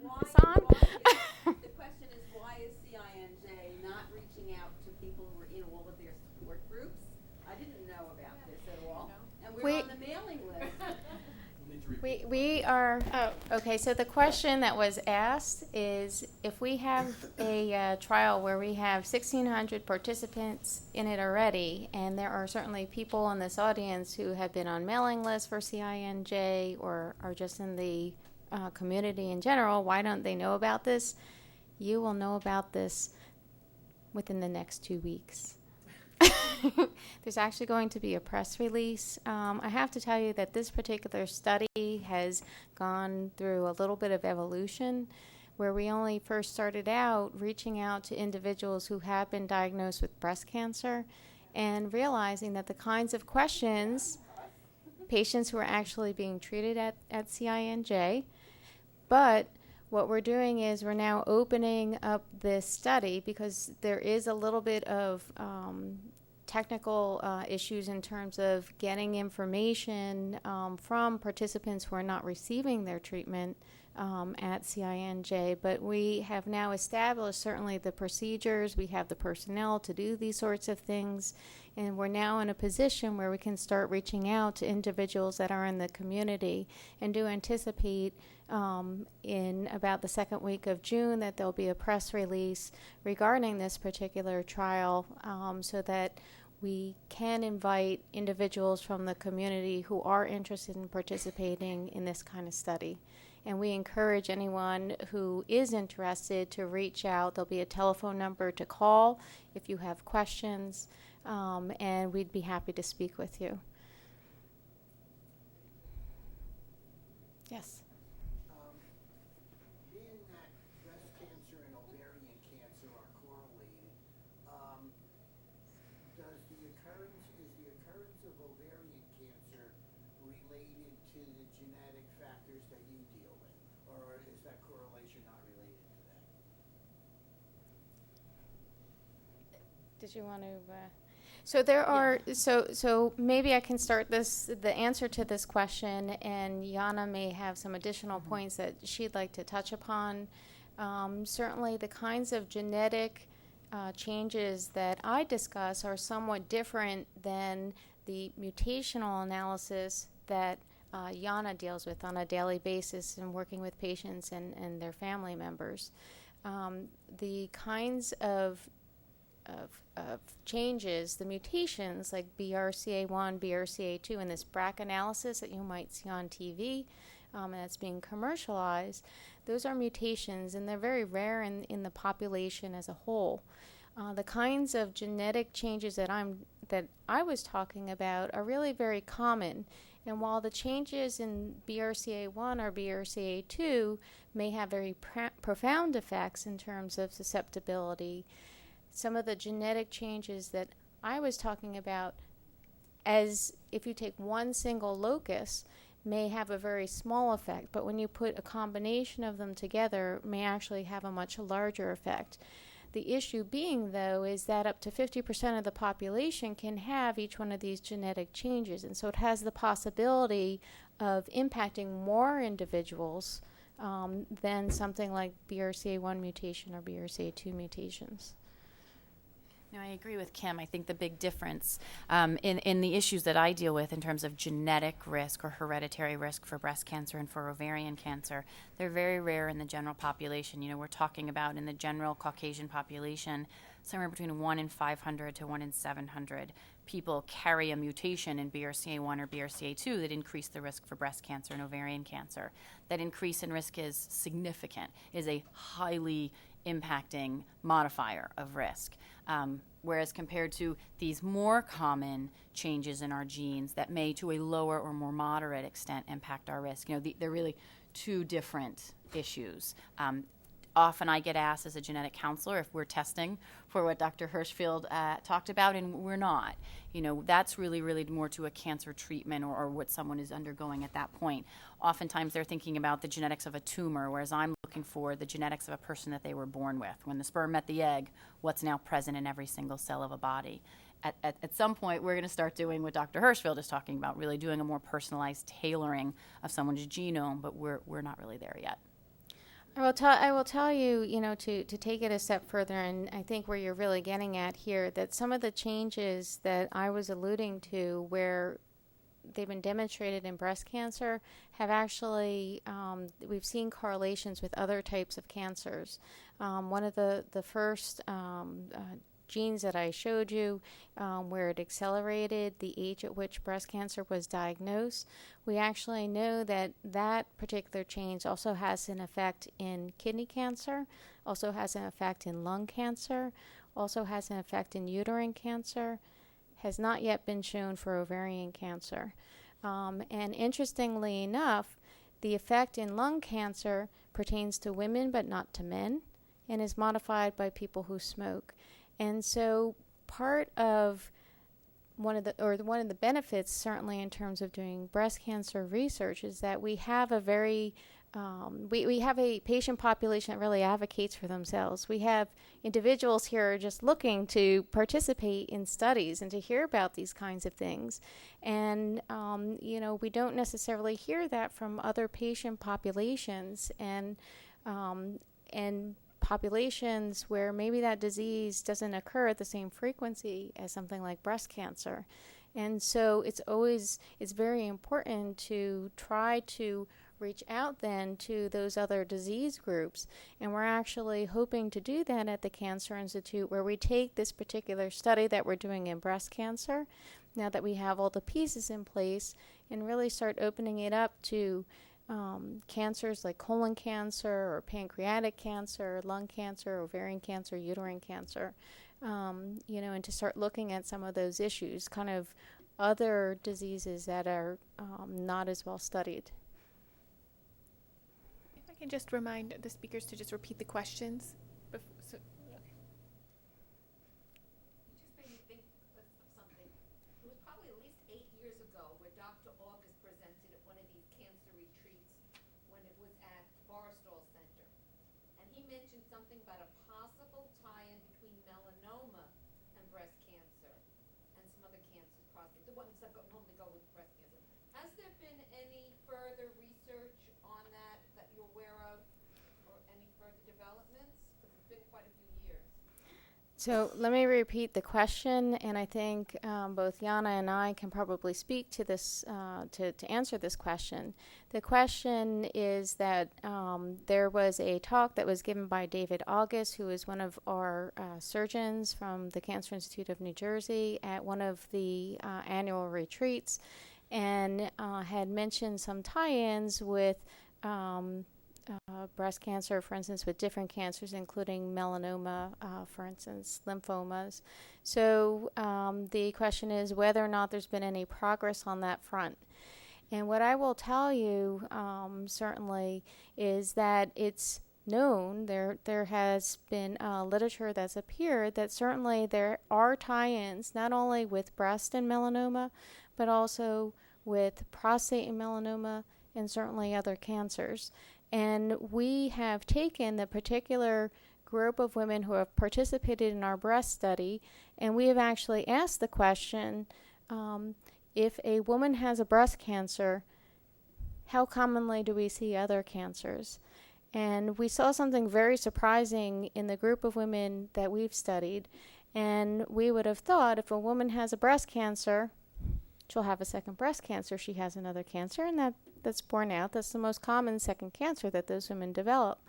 why, It's on? the question is, why is CINJ not reaching out to people who are in all of their support groups? I didn't know about this at all. And we're on the mailing list. We are, okay, so the question that was asked is if we have a trial where we have 1,600 participants in it already, and there are certainly people in this audience who have been on mailing lists for CINJ or are just in the community in general, why don't they know about this? You will know about this within the next 2 weeks. There's actually going to be a press release. I have to tell you that this particular study has gone through a little bit of evolution, where we only first started out reaching out to individuals who have been diagnosed with breast cancer and realizing that the kinds of questions patients who are actually being treated at CINJ, but what we're doing is we're now opening up this study because there is a little bit of technical issues in terms of getting information from participants who are not receiving their treatment at CINJ, but we have now established certainly the procedures, we have the personnel to do these sorts of things, and we're now in a position where we can start reaching out to individuals that are in the community and do anticipate in about the second week of June that there'll be a press release regarding this particular trial so that we can invite individuals from the community who are interested in participating in this kind of study. And we encourage anyone who is interested to reach out. There'll be a telephone number to call if you have questions, and we'd be happy to speak with you. Yes? Being that breast cancer and ovarian cancer are correlated, is the occurrence of ovarian cancer related to the genetic factors that you deal with, or is that correlation not related to that? Did you want to? So there are. So maybe I can start the answer to this question, and Jana may have some additional points that she'd like to touch upon. Certainly, the kinds of genetic changes that I discuss are somewhat different than the mutational analysis that Jana deals with on a daily basis in working with patients and their family members. The kinds of changes, the mutations like BRCA1, BRCA2, and this BRCA analysis that you might see on TV and that's being commercialized, those are mutations and they're very rare in the population as a whole. The kinds of genetic changes that I was talking about are really very common. And while the changes in BRCA1 or BRCA2 may have very profound effects in terms of susceptibility, some of the genetic changes that I was talking about, as if you take one single locus, may have a very small effect, but when you put a combination of them together, may actually have a much larger effect. The issue being, though, is that up to 50% of the population can have each one of these genetic changes, and so it has the possibility of impacting more individuals than something like BRCA1 mutation or BRCA2 mutations. No, I agree with Kim. I think the big difference in the issues that I deal with in terms of genetic risk or hereditary risk for breast cancer and for ovarian cancer, they're very rare in the general population. You know, we're talking about in the general Caucasian population, somewhere between 1 in 500 to 1 in 700 people carry a mutation in BRCA1 or BRCA2 that increase the risk for breast cancer and ovarian cancer. That increase in risk is significant, is a highly impacting modifier of risk. Whereas compared to these more common changes in our genes that may to a lower or more moderate extent impact our risk, you know, they're really two different issues. Often I get asked as a genetic counselor if we're testing for what Dr. Hirshfield talked about, and we're not. You know, that's really more to a cancer treatment or what someone is undergoing at that point. Oftentimes they're thinking about the genetics of a tumor, whereas I'm looking for the genetics of a person that they were born with. When the sperm met the egg, what's now present in every single cell of a body. At some point, we're going to start doing what Dr. Hirshfield is talking about, really doing a more personalized tailoring of someone's genome, but we're not really there yet. I will tell you, to take it a step further, and I think where you're really getting at here, that some of the changes that I was alluding to, where they've been demonstrated in breast cancer, have actually, we've seen correlations with other types of cancers. One of the first genes that I showed you, where it accelerated the age at which breast cancer was diagnosed, we actually know that that particular change also has an effect in kidney cancer, also has an effect in lung cancer, also has an effect in uterine cancer, has not yet been shown for ovarian cancer. And interestingly enough, the effect in lung cancer pertains to women but not to men, and is modified by people who smoke. And so part of one of the benefits, certainly in terms of doing breast cancer research, is that we have a very we have a patient population that really advocates for themselves. We have individuals here who are just looking to participate in studies and to hear about these kinds of things. And, we don't necessarily hear that from other patient populations and populations where maybe that disease doesn't occur at the same frequency as something like breast cancer. And so it's very important to try to reach out then to those other disease groups. And we're actually hoping to do that at the Cancer Institute, where we take this particular study that we're doing in breast cancer, now that we have all the pieces in place, and really start opening it up to cancers like colon cancer or pancreatic cancer, lung cancer, ovarian cancer, uterine cancer, and to start looking at some of those issues, kind of other diseases that are not as well studied. If I can just remind the speakers to just repeat the questions. You just made me think of something. It was probably at least 8 years ago where Dr. August presented at one of these cancer retreats when it was at Forrestal Center. And he mentioned something about a possible tie-in between melanoma and breast cancer and some other cancers, prostate, the ones that normally go with breast cancer. Has there been any further research on that you're aware of, or any further developments? Because it's been quite a few years. So let me repeat the question, and I think both Jana and I can probably speak to this to answer this question. The question is that there was a talk that was given by David August, who is one of our surgeons from the Cancer Institute of New Jersey, at one of the annual retreats, and had mentioned some tie-ins with breast cancer, for instance, with different cancers, including melanoma, for instance, lymphomas. So the question is whether or not there's been any progress on that front. And what I will tell you, certainly, is that it's known, there has been literature that's appeared that certainly there are tie-ins, not only with breast and melanoma, but also with prostate and melanoma, and certainly other cancers. And we have taken the particular group of women who have participated in our breast study, and we have actually asked the question, if a woman has a breast cancer, how commonly do we see other cancers? And we saw something very surprising in the group of women that we've studied. And we would have thought if a woman has a breast cancer, she'll have a second breast cancer, she has another cancer, and that's borne out. That's the most common second cancer that those women develop.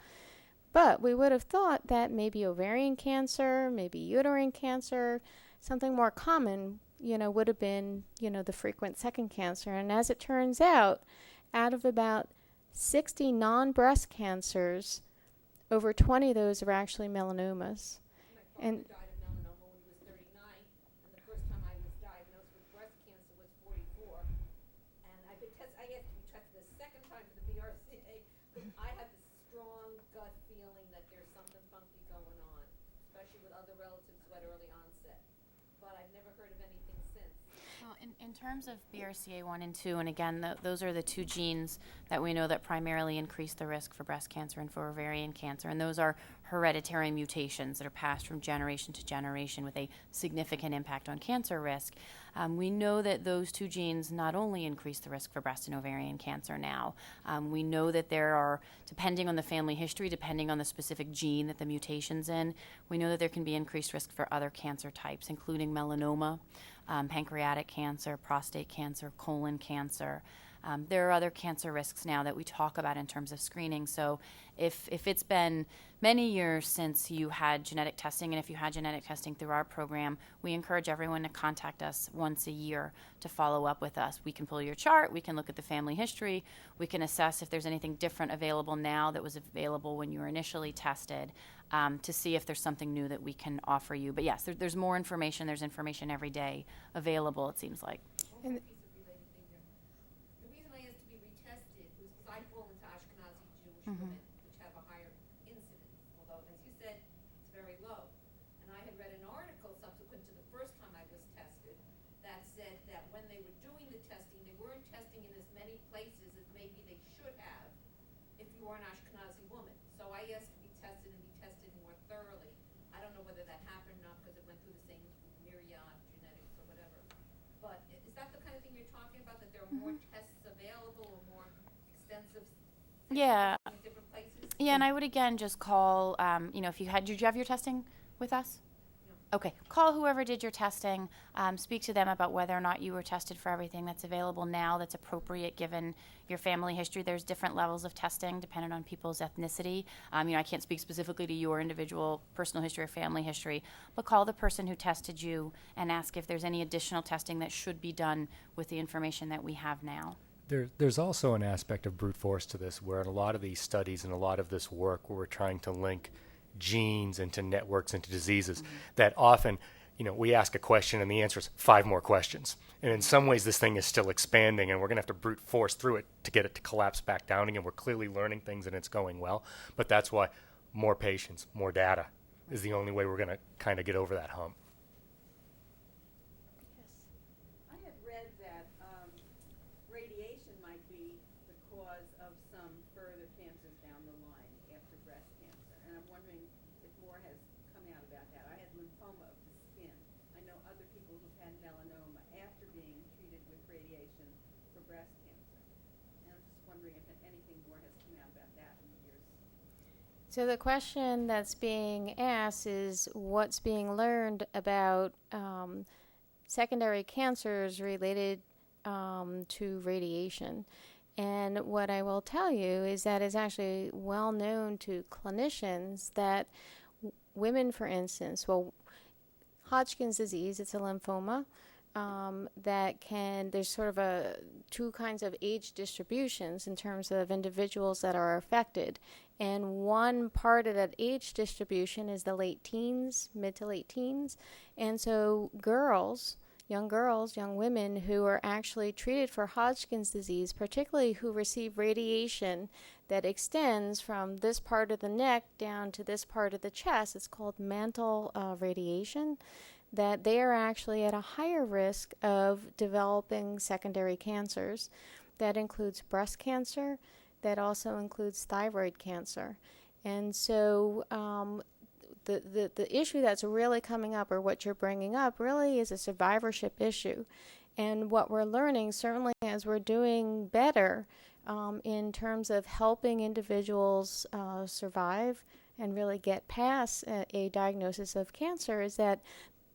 But we would have thought that maybe ovarian cancer, maybe uterine cancer, something more common, would have been, the frequent second cancer. And as it turns out of about 60 non-breast cancers, over 20 of those are actually melanomas. And died of melanoma when he was 39, and the first time I was diagnosed with breast cancer was 44. And I asked to be tested the second time for the BRCA because I had this strong gut feeling that there's something funky going on, especially with other relatives who had early onset. But I've never heard of anything since. Well, in terms of BRCA1 and 2, and again, those are the two genes that we know that primarily increase the risk for breast cancer and for ovarian cancer, and those are hereditary mutations that are passed from generation to generation with a significant impact on cancer risk. We know that those two genes not only increase the risk for breast and ovarian cancer now, we know that there are, depending on the family history, depending on the specific gene that the mutation's in, we know that there can be increased risk for other cancer types, including melanoma, pancreatic cancer, prostate cancer, colon cancer. There are other cancer risks now that we talk about in terms of screening. So if it's been many years since you had genetic testing, and if you had genetic testing through our program, we encourage everyone to contact us once a year to follow up with us. We can pull your chart, we can look at the family history, we can assess if there's anything different available now that was available when you were initially tested, to see if there's something new that we can offer you. But yes, there's more information. There's information every day available, it seems like. And The reason I asked to be retested was because I fall into Ashkenazi Jewish women, which have a higher incidence, although, as you said, it's very low. And I had read an article subsequent to the first time I was tested that said that when they were doing the testing, they weren't testing in as many places as maybe they should have if you were an Ashkenazi woman. So I asked to be tested and be tested more thoroughly. I don't know whether that happened or not because it went through the same myriad genetics or whatever. But is that the kind of thing you're talking about, that there are more tests available or more extensive Yeah. in different places? Yeah, and I would again just call, if you had, did you have your testing with us? No. Okay, call whoever did your testing, speak to them about whether or not you were tested for everything that's available now that's appropriate given your family history. There's different levels of testing depending on people's ethnicity. I can't speak specifically to your individual personal history or family history, but call the person who tested you and ask if there's any additional testing that should be done with the information that we have now. There's also an aspect of brute force to this, where in a lot of these studies and a lot of this work where we're trying to link genes into networks, into diseases, that often, we ask a question and the answer is 5 more questions. And in some ways, this thing is still expanding, and we're going to have to brute force through it to get it to collapse back down again. We're clearly learning things and it's going well, but that's why more patients, more data is the only way we're going to kind of get over that hump. I had read that radiation might be the cause of some further cancers down the line after breast cancer. And I'm wondering if more has come out about that. I had lymphoma of the skin. I know other people who've had melanoma after being treated with radiation for breast cancer. And I'm just wondering if anything more has come out about that in the years. So the question that's being asked is what's being learned about secondary cancers related to radiation. And what I will tell you is that it's actually well known to clinicians that women, for instance, Hodgkin's disease, it's a lymphoma, there's sort of two kinds of age distributions in terms of individuals that are affected. And one part of that age distribution is the late teens, mid to late teens. And so young women who are actually treated for Hodgkin's disease, particularly who receive radiation that extends from this part of the neck down to this part of the chest, it's called mantle radiation, that they are actually at a higher risk of developing secondary cancers. That includes breast cancer, that also includes thyroid cancer. And so the issue that's really coming up, or what you're bringing up, really is a survivorship issue. And what we're learning, certainly as we're doing better in terms of helping individuals survive and really get past a diagnosis of cancer, is that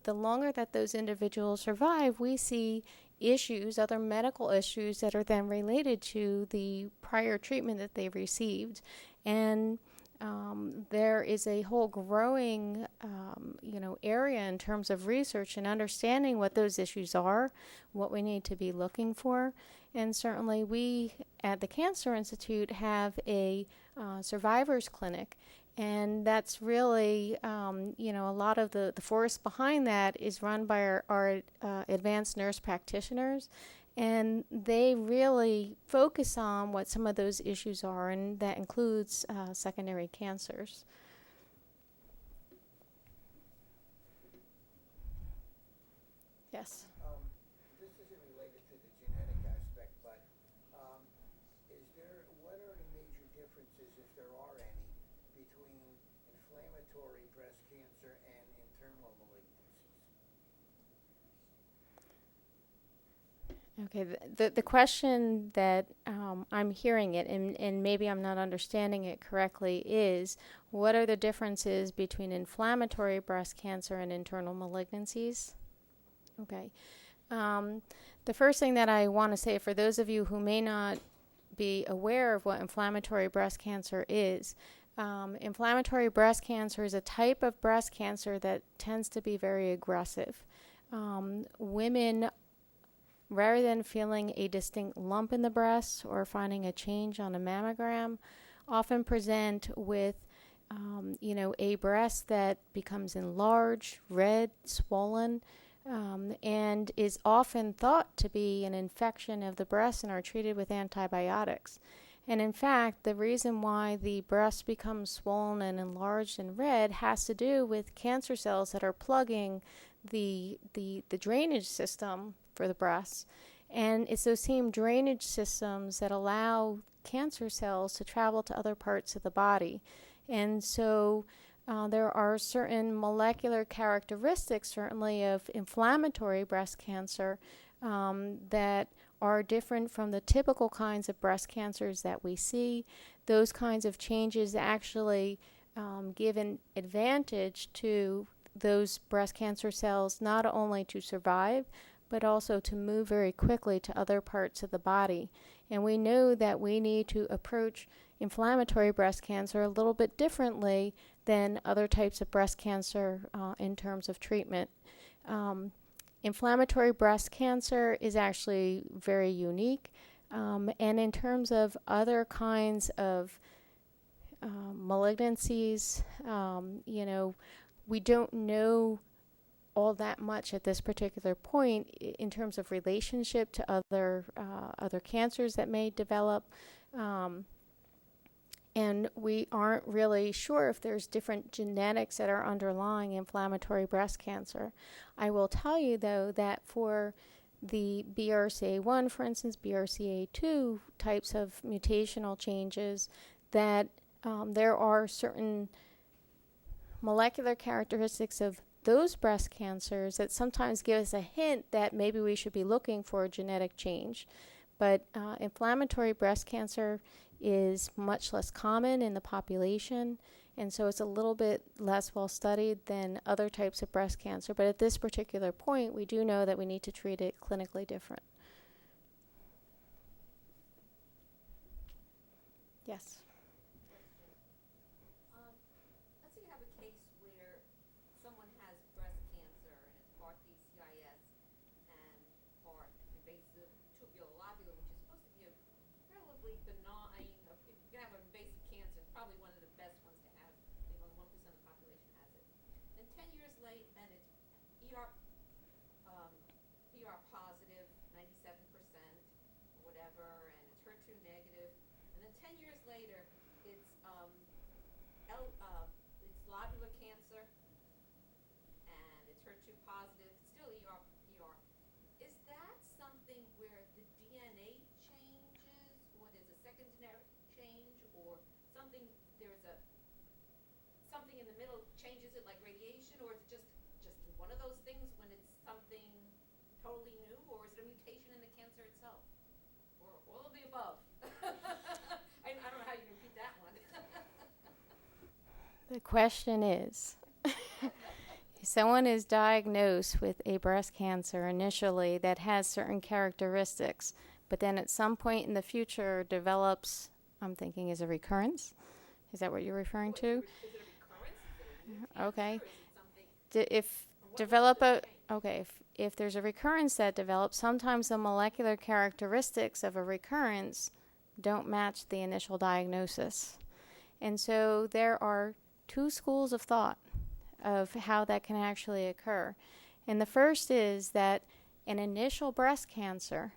the longer that those individuals survive, we see issues, other medical issues that are then related to the prior treatment that they received. And there is a whole growing, area in terms of research and understanding what those issues are, what we need to be looking for. And certainly we at the Cancer Institute have a survivors clinic. And that's really, a lot of the force behind that is run by our advanced nurse practitioners. And they really focus on what some of those issues are, and that includes secondary cancers. Yes. This is inflammatory breast cancer and internal malignancies? Okay, the question that I'm hearing it, and maybe I'm not understanding it correctly, is what are the differences between inflammatory breast cancer and internal malignancies? Okay. The first thing that I want to say, for those of you who may not be aware of what inflammatory breast cancer is, inflammatory breast cancer is a type of breast cancer that tends to be very aggressive. Women, rather than feeling a distinct lump in the breast or finding a change on a mammogram, often present with a breast that becomes enlarged, red, swollen, and is often thought to be an infection of the breast and are treated with antibiotics. And in fact, the reason why the breast becomes swollen and enlarged and red has to do with cancer cells that are plugging the drainage system for the breast. And it's those same drainage systems that allow cancer cells to travel to other parts of the body. And so there are certain molecular characteristics, certainly of inflammatory breast cancer, that are different from the typical kinds of breast cancers that we see. Those kinds of changes actually give an advantage to those breast cancer cells not only to survive, but also to move very quickly to other parts of the body. And we know that we need to approach inflammatory breast cancer a little bit differently than other types of breast cancer in terms of treatment. Inflammatory breast cancer is actually very unique. And in terms of other kinds of malignancies, we don't know all that much at this particular point in terms of relationship to other cancers that may develop. And we aren't really sure if there's different genetics that are underlying inflammatory breast cancer. I will tell you, though, that for the BRCA1, for instance, BRCA2 types of mutational changes, that there are certain molecular characteristics of those breast cancers that sometimes give us a hint that maybe we should be looking for a genetic change. But inflammatory breast cancer is much less common in the population, and so it's a little bit less well studied than other types of breast cancer. But at this particular point, we do know that we need to treat it clinically different. Yes? Let's say you have a case where someone has breast cancer and it's part DCIS and part invasive tubulobular, which is supposed to be a relatively benign, if you can have an invasive cancer, it's probably one of the best ones to have. I think only 1% of the population has it. Then 10 years late, and it's PR positive, 97% or whatever, and it's HER2 negative. And then 10 years later, it's it's lobular cancer, and it's HER2 positive, still ER. Is that something where the DNA changes, or there's a secondary change, or something? Something in the middle changes it, like radiation, or is it just one of those things when it's something totally new, or is it a mutation in the cancer itself, or all of the above? I don't know how you repeat that one. The question is, if someone is diagnosed with a breast cancer initially that has certain characteristics, but then at some point in the future develops, I'm thinking, is a recurrence? Is that what you're referring to? Is it a recurrence? Is it a new cancer? Okay. Or is it something? If there's a recurrence that develops, sometimes the molecular characteristics of a recurrence don't match the initial diagnosis. And so there are two schools of thought of how that can actually occur. And the first is that an initial breast cancer,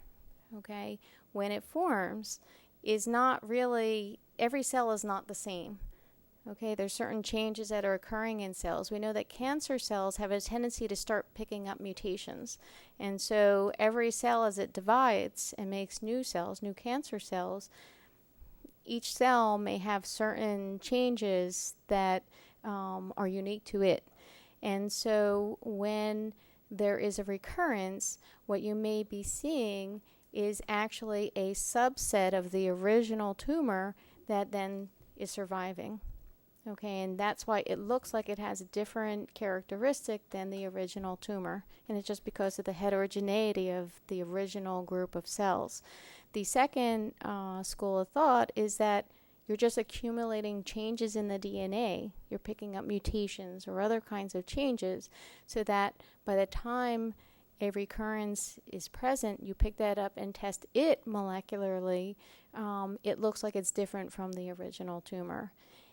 when it forms, is not really, every cell is not the same. There's certain changes that are occurring in cells. We know that cancer cells have a tendency to start picking up mutations. And so every cell, as it divides and makes new cells, new cancer cells, each cell may have certain changes that are unique to it. And so when there is a recurrence, what you may be seeing is actually a subset of the original tumor that then is surviving. Okay, and that's why it looks like it has a different characteristic than the original tumor. And it's just because of the heterogeneity of the original group of cells. The second school of thought is that you're just accumulating changes in the DNA. You're picking up mutations or other kinds of changes so that by the time a recurrence is present, you pick that up and test it molecularly. It looks like it's different from the original tumor.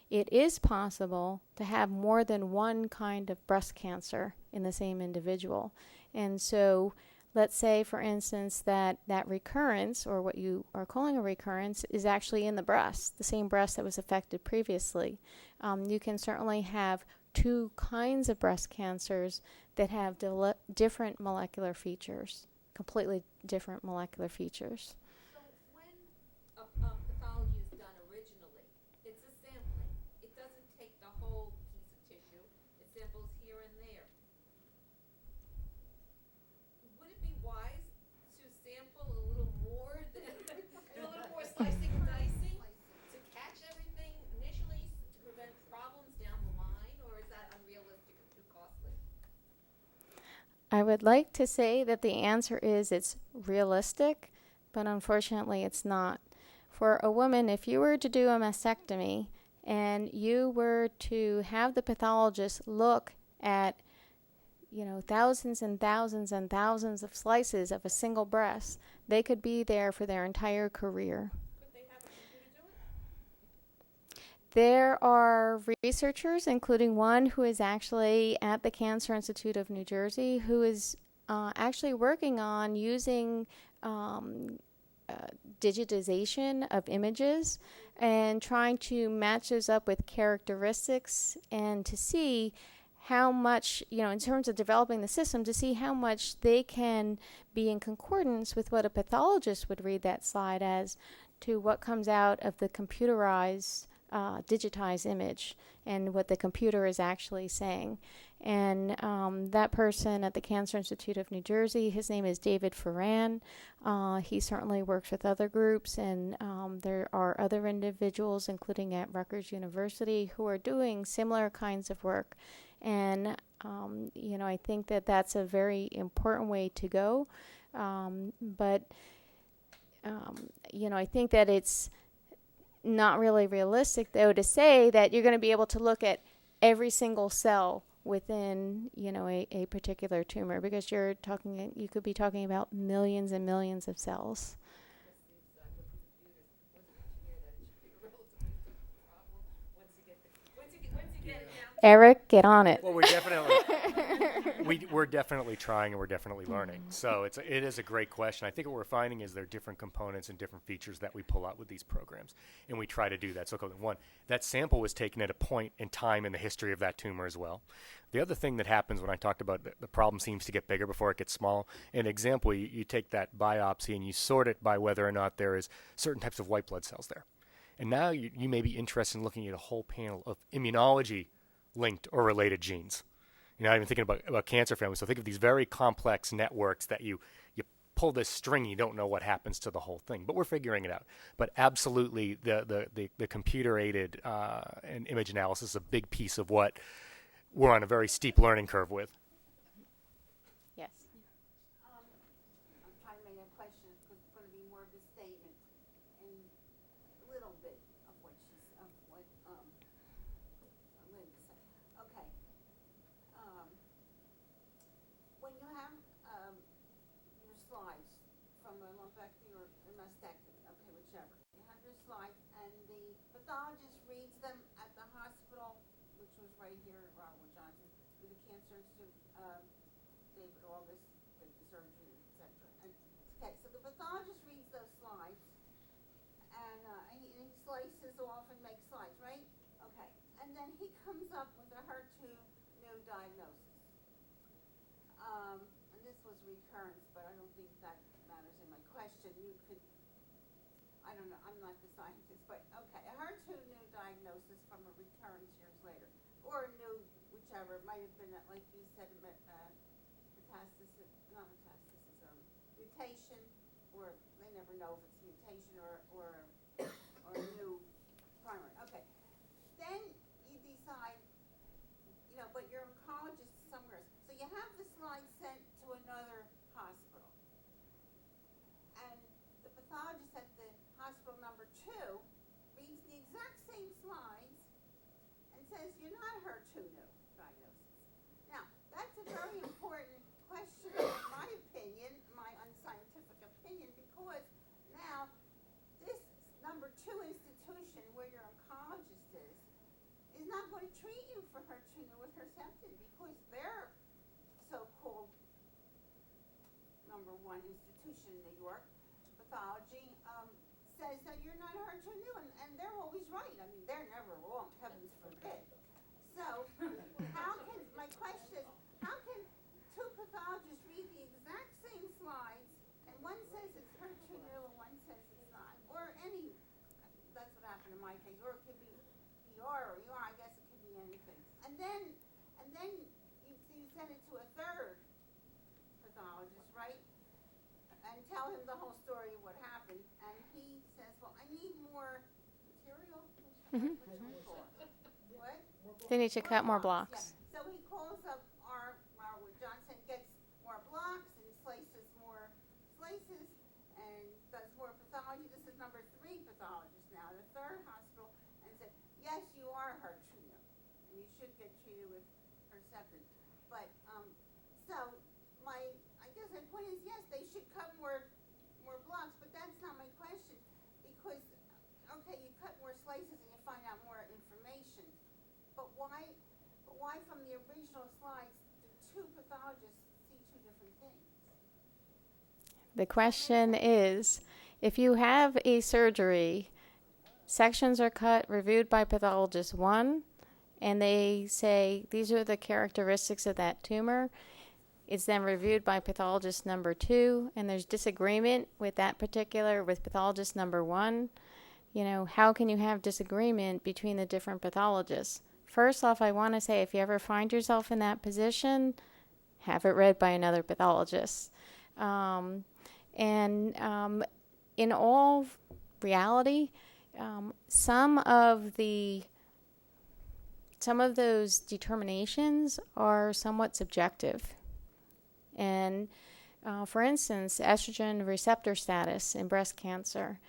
It is possible to have more than one kind of breast cancer in the same individual. And so let's say, for instance, that recurrence, or what you are calling a recurrence, is actually in the breast, the same breast that was affected previously. You can certainly have two kinds of breast cancers that have different molecular features, completely different molecular features. So when a pathology is done originally, it's a sampling. It doesn't take the whole piece of tissue. It samples here and there. Would it be wise to sample a little more than a little more slicing and dicing to catch everything initially to prevent problems down the line, or is that unrealistic and too costly? I would like to say that the answer is it's realistic, but unfortunately it's not. For a woman, if you were to do a mastectomy and you were to have the pathologist look at thousands and thousands and thousands of slices of a single breast, they could be there for their entire career. Could they have a computer do it? There are researchers, including one who is actually at the Cancer Institute of New Jersey, who is actually working on using digitization of images and trying to match those up with characteristics and to see how much, in terms of developing the system, to see how much they can be in concordance with what a pathologist would read that slide as to what comes out of the computerized, digitized image and what the computer is actually saying. And that person at the Cancer Institute of New Jersey, his name is David Ferran. He certainly works with other groups, and there are other individuals, including at Rutgers University, who are doing similar kinds of work. And, I think that that's a very important way to go. But I think that it's not really realistic, though, to say that you're going to be able to look at every single cell within, a particular tumor, because you could be talking about millions and millions of cells. Eric, get on it. Well, we're definitely trying, and we're definitely learning. So it is a great question. I think what we're finding is there are different components and different features that we pull out with these programs, and we try to do that. So one, that sample was taken at a point in time in the history of that tumor as well. The other thing that happens when I talked about the problem seems to get bigger before it gets small. An example, you take that biopsy and you sort it by whether or not there is certain types of white blood cells there. And now you may be interested in looking at a whole panel of immunology linked or related genes. You're not even thinking about cancer families. So think of these very complex networks that you pull this string, you don't know what happens to the whole thing. But we're figuring it out. But absolutely, the computer-aided and image analysis is a big piece of what we're on a very steep learning curve with. Yes. I'm trying to make a question because it's going to be more of a statement and a little bit of what Linda said. Okay. When you have your slides from a lumpectomy or a mastectomy, okay, whichever, you have your slides and the pathologist reads them at the hospital, which was right here at Robert Johnson, with the Cancer Institute, David August, with the surgery, etc. Okay, so the pathologist reads those slides, and he slices off and makes slides, right? Okay, and then he comes up with a HER2 new diagnosis. And this was recurrence, but I don't think that matters in my question. You could, I don't know, I'm not the scientist, but okay, a HER2 new diagnosis from a recurrence years later. or new, whichever, it might have been, like you said, metastasis, not metastasis, mutation, or they never know if it's mutation or a new primary. Okay. Then you decide, but your oncologist is somewhere else. So you have the slide sent to another hospital. And the pathologist at the hospital number 2 reads the exact same slides and says, you're not HER2 new diagnosis. Now, that's a very important question, in my opinion, my unscientific opinion, because now this number 2 institution where your oncologist is not going to treat you for HER2 new with Herceptin, because their so-called number 1 institution in New York, pathology, says that you're not HER2 new, and they're always right. I mean, they're never wrong, heavens forbid. So, my question is, how can 2 pathologists read the exact same slides, and one says it's HER2 new and one says it's not, or any, that's what happened in my case, or it could be PR or UR, I guess it could be anything. And then you send it to a 3rd pathologist, right? And tell him the whole story of what happened, and he says, well, I need more material. What? They need to cut more blocks. Yeah. So he calls up what Johnson, gets more blocks and slices more slices and does more pathology. This is number 3 pathologist now, the 3rd hospital, and said, yes, you are HER2 new, and you should get treated with Herceptin. But, so I guess my point is, yes, they should cut more blocks, but that's not my question, because, okay, you cut more slices and you find out more information, but why from the original slides do 2 pathologists see 2 different things? The question is, if you have a surgery, sections are cut, reviewed by pathologist 1, and they say these are the characteristics of that tumor. It's then reviewed by pathologist number 2, and there's disagreement with pathologist number 1. How can you have disagreement between the different pathologists? First off, I want to say, if you ever find yourself in that position, have it read by another pathologist. In all reality, some of those determinations are somewhat subjective. And for instance, estrogen receptor status in breast cancer,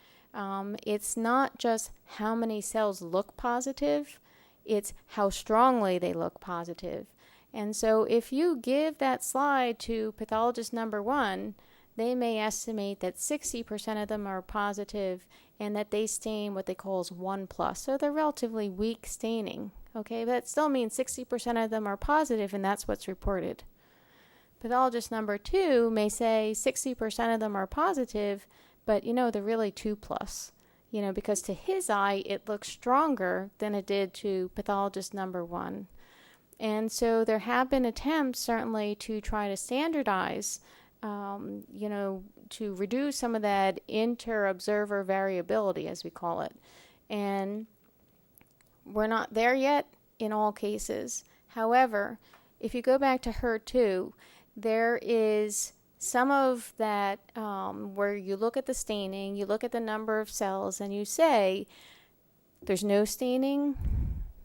it's not just how many cells look positive, it's how strongly they look positive. And so if you give that slide to pathologist number 1, they may estimate that 60% of them are positive and that they stain what they call as 1+. So they're relatively weak staining. Okay, but that still means 60% of them are positive, and that's what's reported. Pathologist number 2 may say 60% of them are positive, but they're really 2+. Because to his eye it looks stronger than it did to pathologist number 1. And so there have been attempts certainly to try to standardize, to reduce some of that inter-observer variability, as we call it. And we're not there yet in all cases. However, if you go back to HER2, there is some of that where you look at the staining, you look at the number of cells, and you say there's no staining,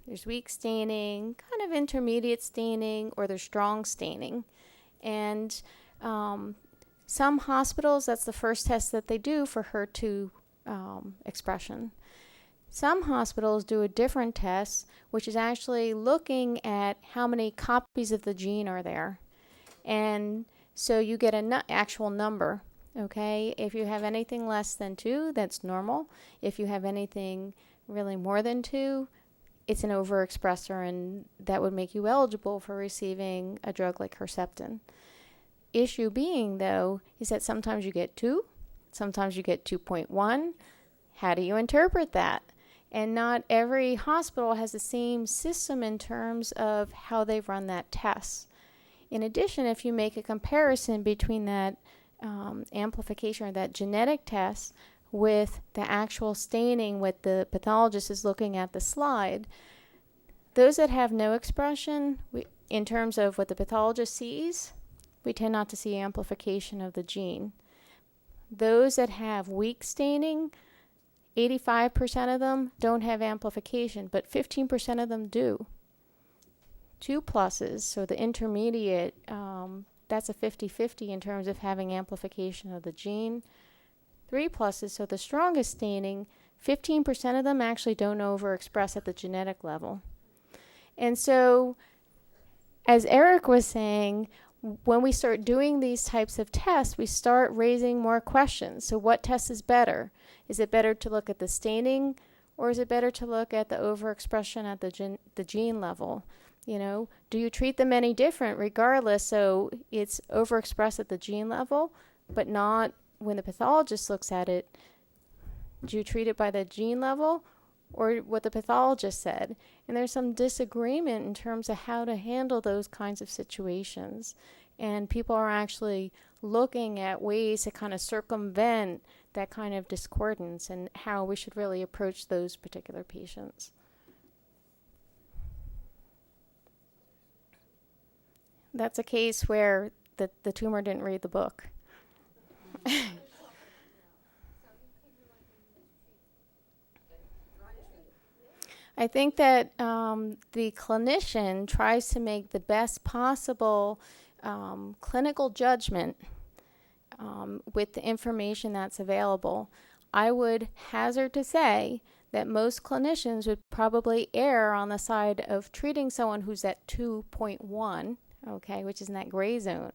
there's weak staining, kind of intermediate staining, or there's strong staining. And some hospitals, that's the first test that they do for HER2 expression. Some hospitals do a different test, which is actually looking at how many copies of the gene are there. And so you get an actual number, okay? If you have anything less than 2, that's normal. If you have anything really more than 2, it's an overexpressor, and that would make you eligible for receiving a drug like Herceptin. Issue being, though, is that sometimes you get 2, sometimes you get 2.1. How do you interpret that? And not every hospital has the same system in terms of how they run that test. In addition, if you make a comparison between that amplification or that genetic test with the actual staining, what the pathologist is looking at the slide, Those that have no expression, in terms of what the pathologist sees, we tend not to see amplification of the gene. Those that have weak staining, 85% of them don't have amplification, but 15% of them do. 2 pluses, so the intermediate, that's a 50-50 in terms of having amplification of the gene. 3 pluses, so the strongest staining, 15% of them actually don't overexpress at the genetic level. And so, as Eric was saying, when we start doing these types of tests, we start raising more questions. So what test is better? Is it better to look at the staining, or is it better to look at the overexpression at the gene level? You know, do you treat them any different regardless? So it's overexpressed at the gene level, but not when the pathologist looks at it. Do you treat it by the gene level or what the pathologist said? And there's some disagreement in terms of how to handle those kinds of situations. And people are actually looking at ways to kind of circumvent that kind of discordance and how we should really approach those particular patients. That's a case where the tumor didn't read the book. I think that the clinician tries to make the best possible clinical judgment with the information that's available. I would hazard to say that most clinicians would probably err on the side of treating someone who's at 2.1, okay, which is in that gray zone,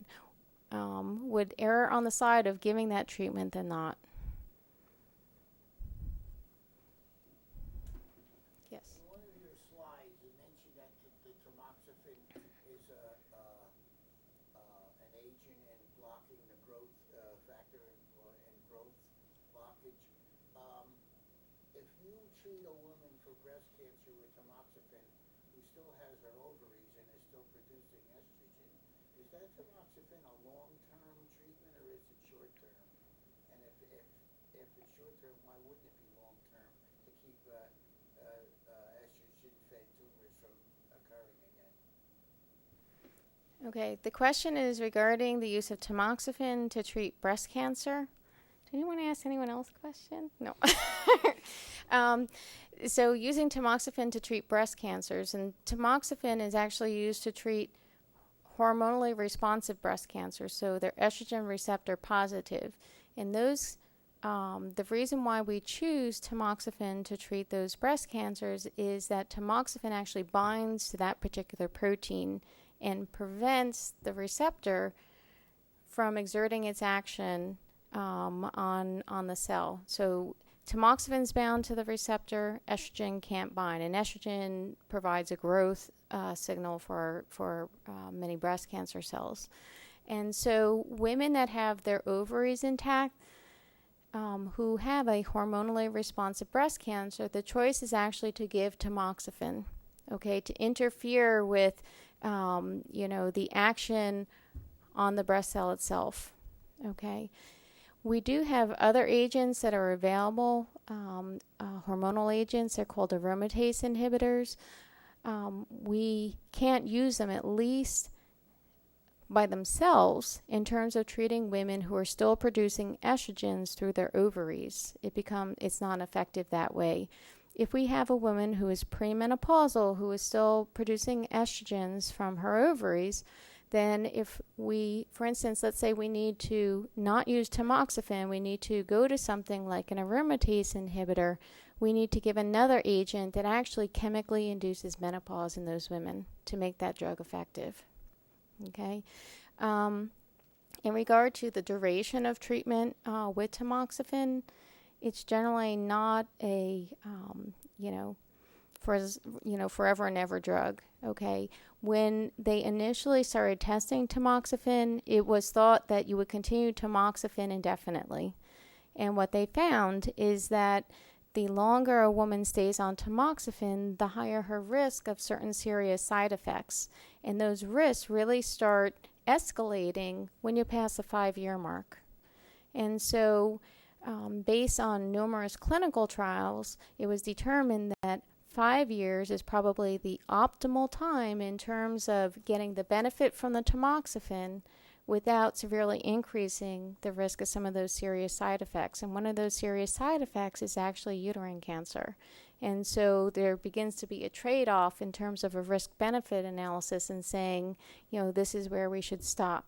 would err on the side of giving that treatment than not. Yes. In one of your slides, you mentioned that the tamoxifen is an agent in blocking the growth factor and growth blockage. If you treat a woman for breast cancer with tamoxifen who still has her ovaries and is still producing estrogen, is that tamoxifen a long-term treatment or is it short-term? And if it's short-term, why wouldn't it be long-term to keep estrogen-fed tumors from occurring again? Okay, the question is regarding the use of tamoxifen to treat breast cancer. Did anyone ask anyone else a question? No. So using tamoxifen to treat breast cancers, and tamoxifen is actually used to treat hormonally responsive breast cancer, so they're estrogen receptor positive. And those, the reason why we choose tamoxifen to treat those breast cancers is that tamoxifen actually binds to that particular protein and prevents the receptor from exerting its action on the cell. So tamoxifen is bound to the receptor, estrogen can't bind, and estrogen provides a growth signal for many breast cancer cells. And so women that have their ovaries intact, who have a hormonally responsive breast cancer, the choice is actually to give tamoxifen, okay, to interfere with, the action on the breast cell itself, okay. We do have other agents that are available, hormonal agents. They're called aromatase inhibitors. We can't use them, at least by themselves, in terms of treating women who are still producing estrogens through their ovaries. It's not effective that way. If we have a woman who is premenopausal, who is still producing estrogens from her ovaries, then if we, for instance, let's say we need to not use tamoxifen, we need to go to something like an aromatase inhibitor, we need to give another agent that actually chemically induces menopause in those women to make that drug effective. Okay. In regard to the duration of treatment with tamoxifen, it's generally not a, forever and ever drug. Okay. When they initially started testing tamoxifen, it was thought that you would continue tamoxifen indefinitely. And what they found is that the longer a woman stays on tamoxifen, the higher her risk of certain serious side effects. And those risks really start escalating when you pass the 5-year mark. And so, based on numerous clinical trials, it was determined that 5 years is probably the optimal time in terms of getting the benefit from the tamoxifen without severely increasing the risk of some of those serious side effects. And one of those serious side effects is actually uterine cancer. And so there begins to be a trade-off in terms of a risk-benefit analysis and saying, this is where we should stop.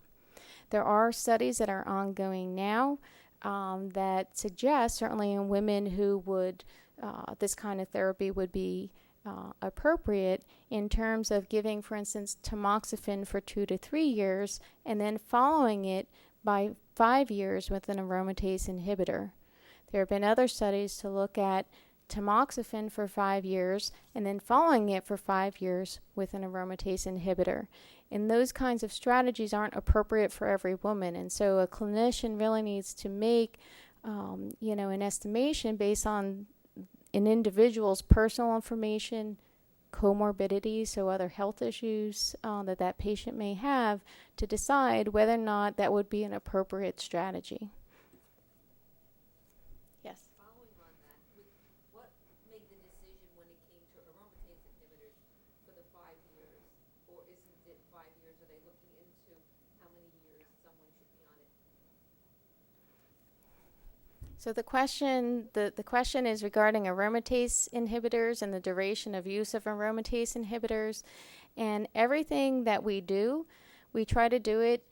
There are studies that are ongoing now that suggest, certainly in women who would, this kind of therapy would be appropriate in terms of giving, for instance, tamoxifen for 2 to 3 years and then following it by 5 years with an aromatase inhibitor. There have been other studies to look at tamoxifen for 5 years and then following it for 5 years with an aromatase inhibitor. And those kinds of strategies aren't appropriate for every woman. And so a clinician really needs to make, an estimation based on an individual's personal information, comorbidities, so other health issues that patient may have, to decide whether or not that would be an appropriate strategy. Yes? Following on that, what made the decision when it came to aromatase inhibitors for the 5 years? Or isn't it 5 years? Are they looking into how many years someone should be on it? So the question is regarding aromatase inhibitors and the duration of use of aromatase inhibitors. And everything that we do, we try to do it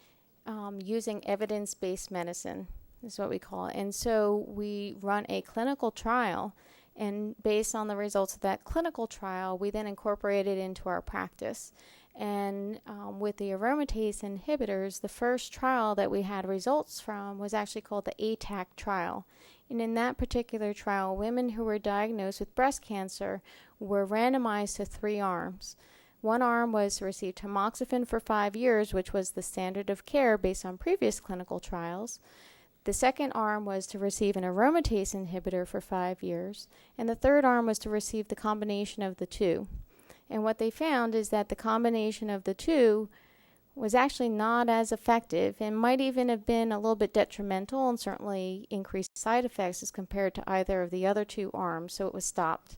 using evidence-based medicine, is what we call it. And so we run a clinical trial, and based on the results of that clinical trial, we then incorporate it into our practice. And with the aromatase inhibitors, the first trial that we had results from was actually called the ATAC trial. And in that particular trial, women who were diagnosed with breast cancer were randomized to 3 arms. One arm was to receive tamoxifen for 5 years, which was the standard of care based on previous clinical trials. The second arm was to receive an aromatase inhibitor for 5 years. And the third arm was to receive the combination of the two. And what they found is that the combination of the two was actually not as effective and might even have been a little bit detrimental and certainly increased side effects as compared to either of the other 2 arms, so it was stopped.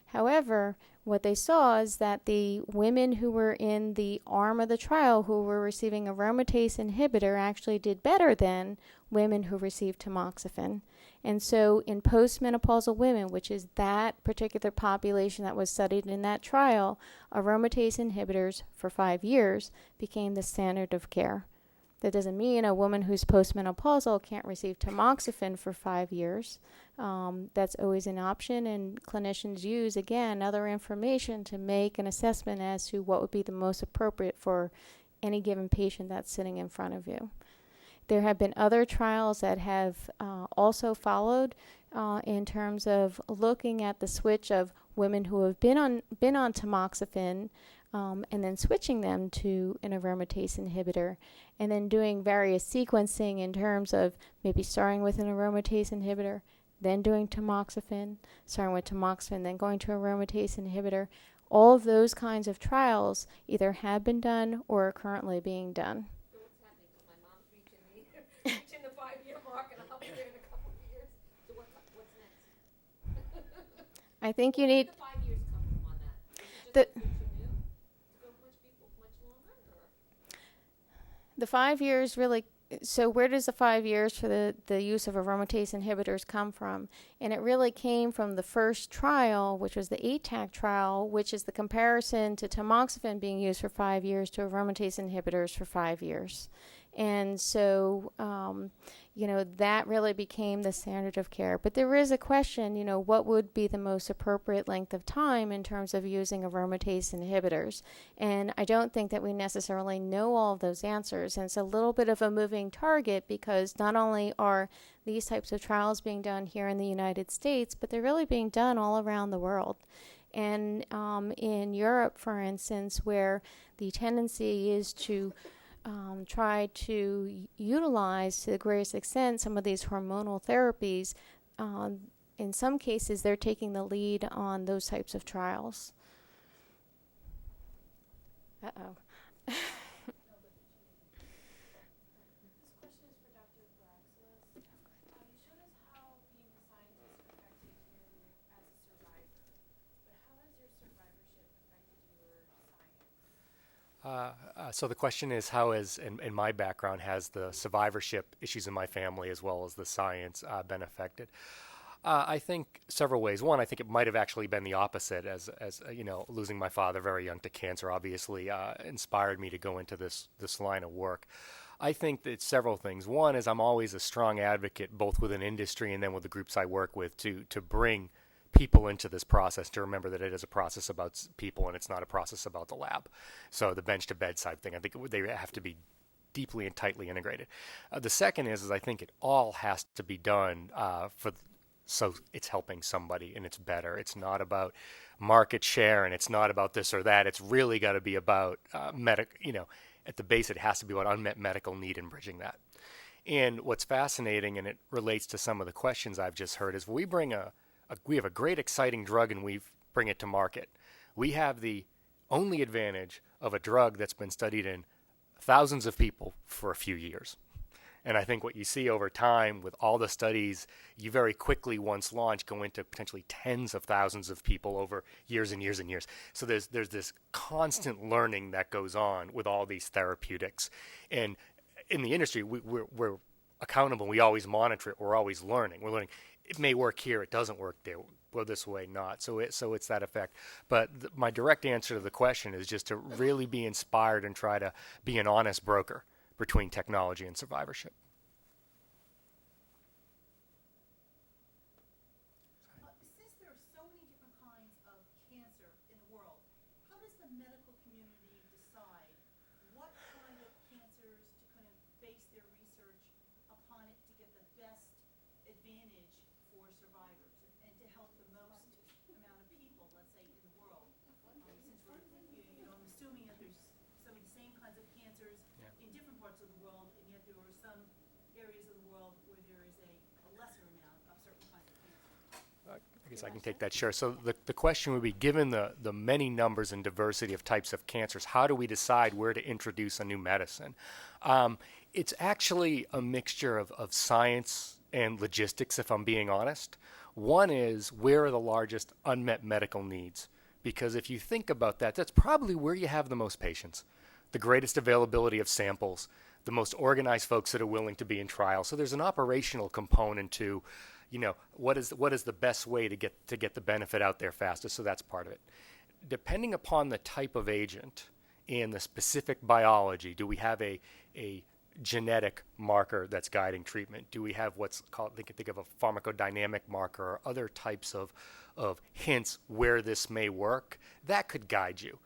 However, what they saw is that the women who were in the arm of the trial who were receiving aromatase inhibitor actually did better than women who received tamoxifen. And so in postmenopausal women, which is that particular population that was studied in that trial, aromatase inhibitors for 5 years became the standard of care. That doesn't mean a woman who's postmenopausal can't receive tamoxifen for 5 years. That's always an option, and clinicians use, again, other information to make an assessment as to what would be the most appropriate for any given patient that's sitting in front of you. There have been other trials that have also followed in terms of looking at the switch of women who have been on tamoxifen and then switching them to an aromatase inhibitor, and then doing various sequencing in terms of maybe starting with an aromatase inhibitor, then doing tamoxifen, starting with tamoxifen, then going to aromatase inhibitor. All of those kinds of trials either have been done or are currently being done. So what's happening? So my mom's reaching the 5-year mark, and I'll be there in a couple of years. So what's next? I think you need... Where did the 5 years come from on that? Is The, it just too new to go much longer? Or? The 5 years really, so where does the 5 years for the use of aromatase inhibitors come from? And it really came from the first trial, which was the ATAC trial, which is the comparison to tamoxifen being used for 5 years to aromatase inhibitors for 5 years. And so, that really became the standard of care. But there is a question, what would be the most appropriate length of time in terms of using aromatase inhibitors? And I don't think that we necessarily know all of those answers. And it's a little bit of a moving target because not only are these types of trials being done here in the United States, but they're really being done all around the world. And in Europe, for instance, where the tendency is to try to utilize to the greatest extent some of these hormonal therapies, in some cases they're taking the lead on those types of trials. Uh-oh. This question is for Dr. Perakslis. You showed us how being a scientist affected you as a survivor, but how has So the question is, how has, in my background, has the survivorship issues in my family as well as the science been affected? I think several ways. One, I think it might have actually been the opposite, as you know, losing my father very young to cancer obviously inspired me to go into this line of work. I think that several things. One is I'm always a strong advocate, both within industry and then with the groups I work with, to bring people into this process, to remember that it is a process about people and it's not a process about the lab. So the bench to bedside thing, I think they have to be deeply and tightly integrated. The second is I think it all has to be done so it's helping somebody and it's better. It's not about market share and it's not about this or that. It's really got to be about at the base it has to be about unmet medical need and bridging that. And what's fascinating, and it relates to some of the questions I've just heard, is we have a great exciting drug and we bring it to market. We have the only advantage of a drug that's been studied in thousands of people for a few years. And I think what you see over time with all the studies, you very quickly, once launched, go into potentially tens of thousands of people over years and years and years. So there's this constant learning that goes on with all these therapeutics. And in the industry, we're accountable. We always monitor it. We're always learning. We're learning. It may work here. It doesn't work there. Well, this way, not. So it's that effect. But my direct answer to the question is just to really be inspired and try to be an honest broker between technology and survivorship. Since there are so many different kinds of cancer in the world, how does the medical community decide what kind of cancers to kind of base their research upon it to get the best advantage for survivors and to help the most amount of people, let's say, in the world? Since we're, I'm assuming that there's some of the same kinds of cancers in different parts of the world, and yet there are some areas of the world where there is a lesser amount of certain kinds of cancer. I guess I can take that, sure. So the question would be, given the many numbers and diversity of types of cancers, how do we decide where to introduce a new medicine? It's actually a mixture of science and logistics, if I'm being honest. One is, where are the largest unmet medical needs? Because if you think about that, that's probably where you have the most patients, the greatest availability of samples, the most organized folks that are willing to be in trial. So there's an operational component to, what is the best way to get the benefit out there fastest. So that's part of it. Depending upon the type of agent and the specific biology, do we have a genetic marker that's guiding treatment? Do we have what's called, think of a pharmacodynamic marker or other types of hints where this may work? That could guide you.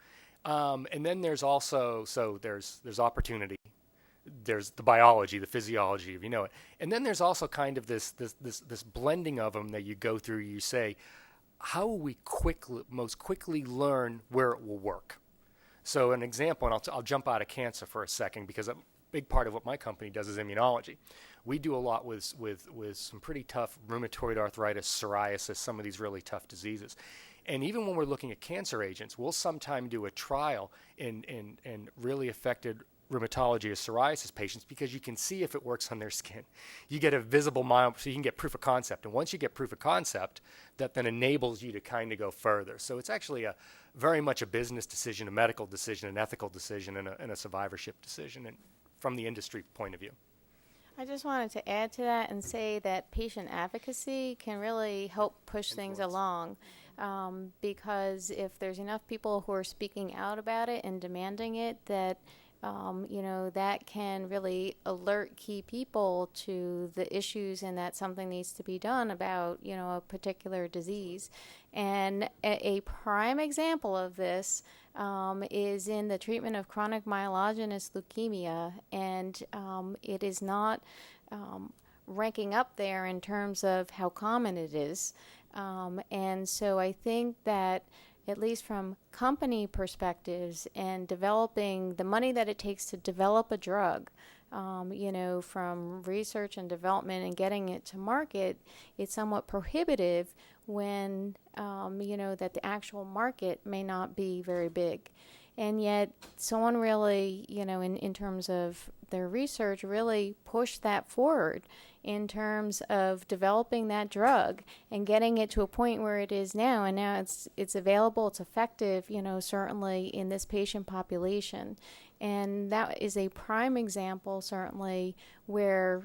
And then there's also, there's opportunity, there's the biology, the physiology, if you know it. And then there's also kind of this blending of them that you go through. You say, how will we most quickly learn where it will work? So an example, and I'll jump out of cancer for a second, because a big part of what my company does is immunology. We do a lot with some pretty tough rheumatoid arthritis, psoriasis, some of these really tough diseases. And even when we're looking at cancer agents, we'll sometime do a trial in really affected rheumatology or psoriasis patients, because you can see if it works on their skin. You get a visible so you can get proof of concept. And once you get proof of concept, that then enables you to kind of go further. So it's actually very much a business decision, a medical decision, an ethical decision, and a survivorship decision, and from the industry point of view. I just wanted to add to that and say that patient advocacy can really help push things along, because if there's enough people who are speaking out about it and demanding it, that that can really alert key people to the issues and that something needs to be done about, a particular disease. And a prime example of this is in the treatment of chronic myelogenous leukemia, and it is not ranking up there in terms of how common it is. And so I think that, at least from company perspectives and developing the money that it takes to develop a drug, from research and development and getting it to market, it's somewhat prohibitive when, that the actual market may not be very big. And yet someone really, in terms of their research, really pushed that forward in terms of developing that drug and getting it to a point where it is now, and now it's available, it's effective, certainly in this patient population. And that is a prime example, certainly, where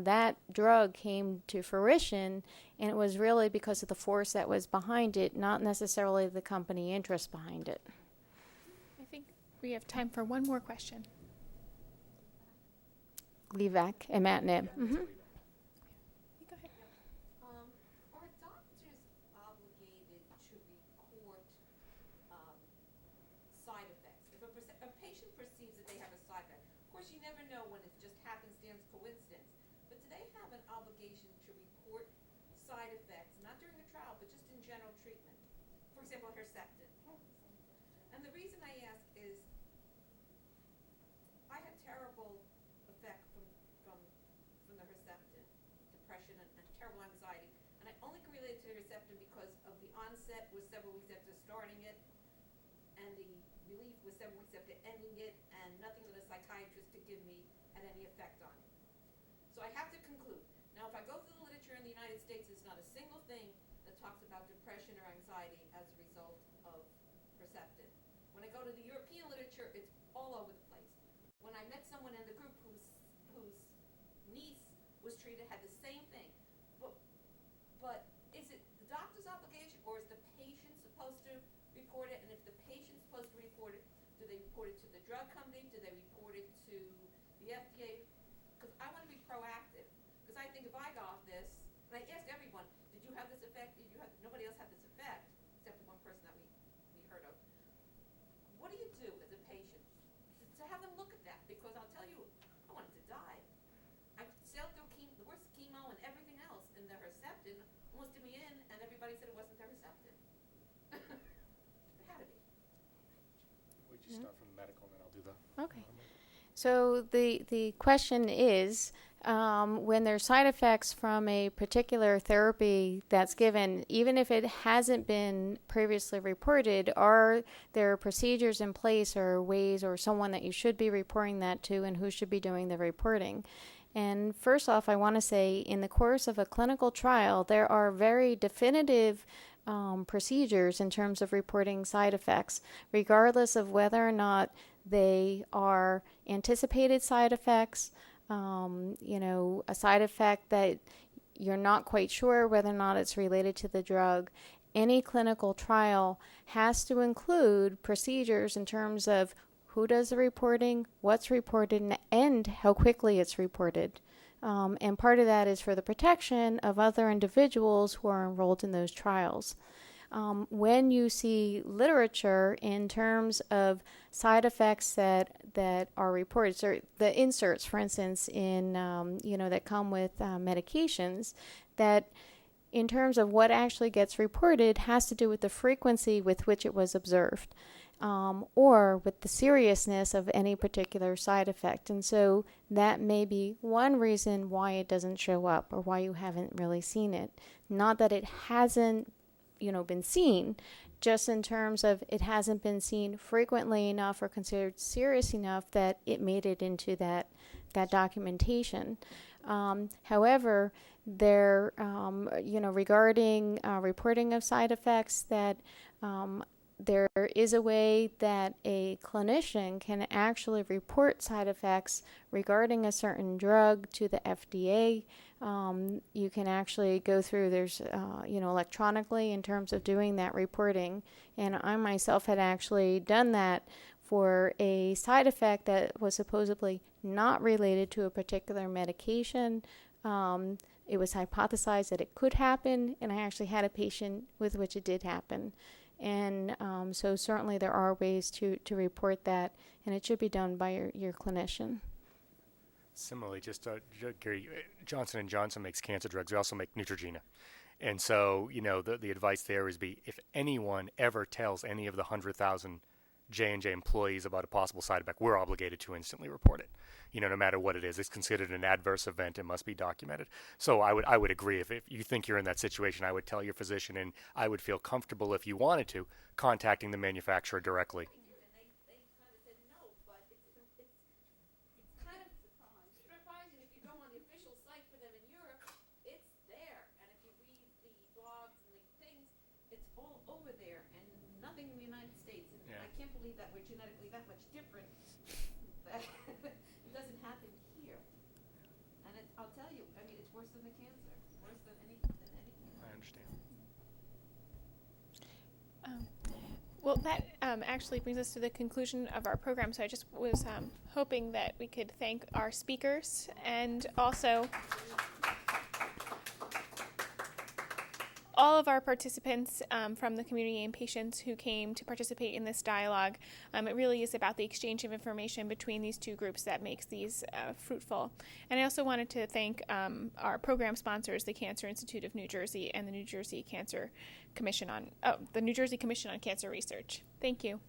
that drug came to fruition, and it was really because of the force that was behind it, not necessarily the company interest behind it. I think we have time for one more question. Levac and Matinib. Go ahead. Are doctors obligated to report side effects? If a patient perceives that they have a side effect, of course you never know when it's just happenstance, coincidence, but do they have an obligation to report side effects, not during the trial, but just in general treatment? For example, Herceptin. And the reason I ask is I had terrible effect from the Herceptin, depression and terrible anxiety. And I only can relate it to the Herceptin because of the onset was several weeks after starting it, and the relief was several weeks after ending it, and nothing that a psychiatrist could give me had any effect on it. So I have to conclude. Now, if I go through the literature in the United States, there's not a single thing that talks about depression or anxiety as a result of Herceptin. When I go to the European literature, it's all over the place. When I met someone in the group whose niece was treated, had the same thing. But is it the doctor's obligation, or is the patient supposed to report it? And if the patient's supposed to report it, do they report it to the drug company? Do they report it to the FDA? Because I want to be proactive. Because I think if I got this, and I asked everyone, did you have this effect? Nobody else had this effect, except for one person that we heard of. What do you do as a patient to have them look at that? Because I'll tell you, I wanted to die. I sailed through the worst chemo and everything else, and the Herceptin almost did me in, and everybody said it wasn't the Herceptin. It had to be. We just start from the medical, and then I'll do the. Okay. So the question is, when there's side effects from a particular therapy that's given, even if it hasn't been previously reported, are there procedures in place or ways or someone that you should be reporting that to, and who should be doing the reporting? And first off, I want to say in the course of a clinical trial, there are very definitive procedures in terms of reporting side effects, regardless of whether or not they are anticipated side effects, a side effect that you're not quite sure whether or not it's related to the drug. Any clinical trial has to include procedures in terms of who does the reporting, what's reported, and how quickly it's reported. And part of that is for the protection of other individuals who are enrolled in those trials. When you see literature in terms of side effects that are reported, so the inserts, for instance, in that come with medications, that in terms of what actually gets reported has to do with the frequency with which it was observed, or with the seriousness of any particular side effect. And so that may be one reason why it doesn't show up or why you haven't really seen it. Not that it hasn't been seen, just in terms of it hasn't been seen frequently enough or considered serious enough that it made it into that documentation. However, there, regarding reporting of side effects, that there is a way that a clinician can actually report side effects regarding a certain drug to the FDA. You can actually go through, there's, electronically in terms of doing that reporting. And I myself had actually done that for a side effect that was supposedly not related to a particular medication. It was hypothesized that it could happen, and I actually had a patient with which it did happen. And so certainly there are ways to report that, and it should be done by your clinician. Similarly, Gary, Johnson & Johnson makes cancer drugs. We also make Neutrogena. And so, the advice there is if anyone ever tells any of the 100,000 J&J employees about a possible side effect, we're obligated to instantly report it. No matter what it is, it's considered an adverse event. It must be documented. So I would agree. If you think you're in that situation, I would tell your physician, and I would feel comfortable, if you wanted to, contacting the manufacturer directly. They kind of said no, but it's kind of surprising if you go on the official site for them in Europe, believe that we're genetically that much different that it doesn't happen here. And I'll tell you, I mean, it's worse than the cancer, worse than any cancer. I understand. Well, that actually brings us to the conclusion of our program. So I just was hoping that we could thank our speakers and also all of our participants from the community and patients who came to participate in this dialogue. It really is about the exchange of information between these two groups that makes these fruitful. And I also wanted to thank our program sponsors, the Cancer Institute of New Jersey and the New Jersey Commission on Cancer Research. Thank you.